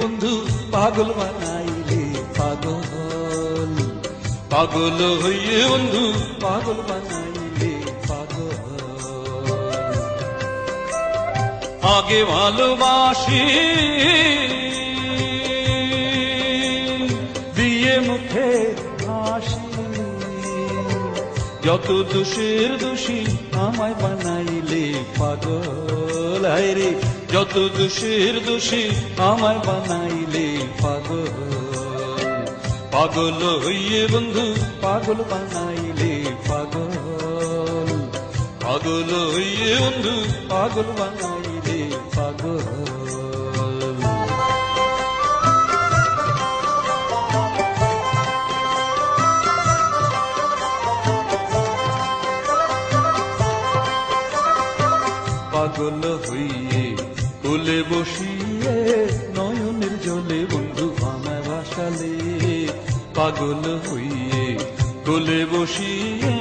বন্ধু পাগল বানাইলে পাগল, পাগল হইয়ে বন্ধু পাগল বানাইলে পাগল। আগে ভালোবাসি দিয়ে মুখে হাসি, যত দোষের দোষী আমায় বানাইলে পাগল। হায় রে যত দোষের দোষী আমায় বানাইলে পাগল, পাগল হইয়ে বন্ধু পাগল বানাইলে পাগল, পাগল হইয়ে বন্ধু পাগল বানাইলে পাগল। পাগল হইয়ে কোলে বসিয়ে নয়নের জলে বন্ধু আমায় ভাসালে, পাগল হইয়ে কোলে বসিয়ে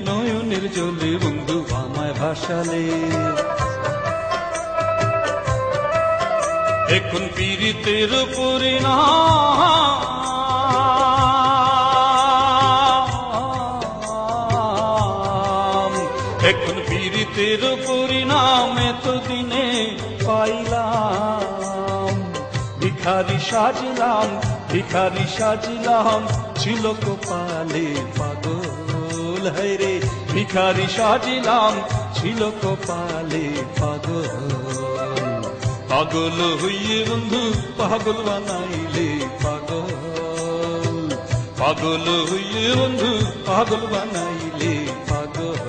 নয়নের জলে বন্ধু আমায় ভাসালে। এখন পীড়িতের পরিণাম, এখন পীড়িতের পরিণাম এতদিনে পাইলাম। ভিখারি সাজলাম, ভিখারি সাজলাম ছিল কপালে পাগল। হায় রে ভিখারি সাজলাম ছিল কপালে পাগল, পাগল হইয়ে বন্ধু পাগল বানাইলে পাগল, পাগল হইয়ে বন্ধু পাগল বানাইলে পাগল।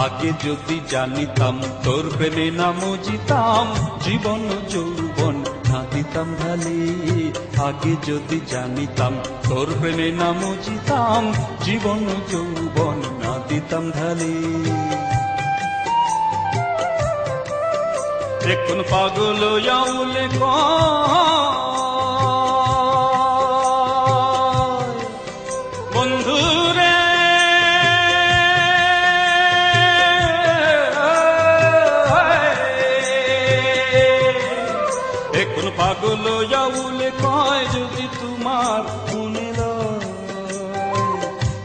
আগে যদি জানিতাম তোর প্রেমে না মজিতাম, জীবন যৌবন না দিতাম ঢালে। আগে যদি জানিতাম তোর প্রেমে না মজিতাম, জীবন যৌবন না দিতাম ঢালে। এখন পাগল যাওলে বন্ধু রে, এখন পাগল যাউলে কয় যদি তোমার মনে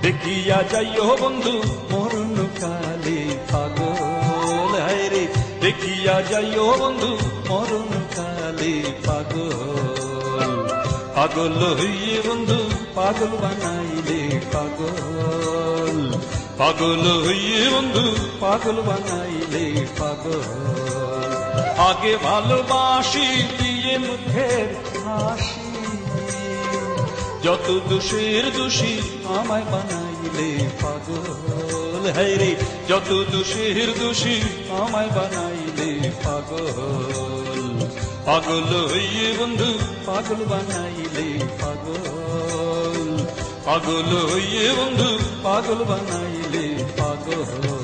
দেখিয়া যাইও বন্ধু মরণ কালে পাগল। হায় রে দেখিয়া যাইও বন্ধু মরণ কালে পাগল, পাগল হইয়ে বন্ধু পাগল বানাইলে পাগল, পাগল হইয়ে বন্ধু পাগল বানাইলে পাগল। আগে ভালোবাসি দিয়ে মুখের হাসি, যত দোষের দোষী আমায় বানাইলে পাগল। হায় রে যত দোষের দোষী আমায় বানাইলে পাগল, পাগল হইয়ে বন্ধু পাগল বানাইলে পাগল, পাগল হইয়ে বন্ধু পাগল বানাইলে পাগল।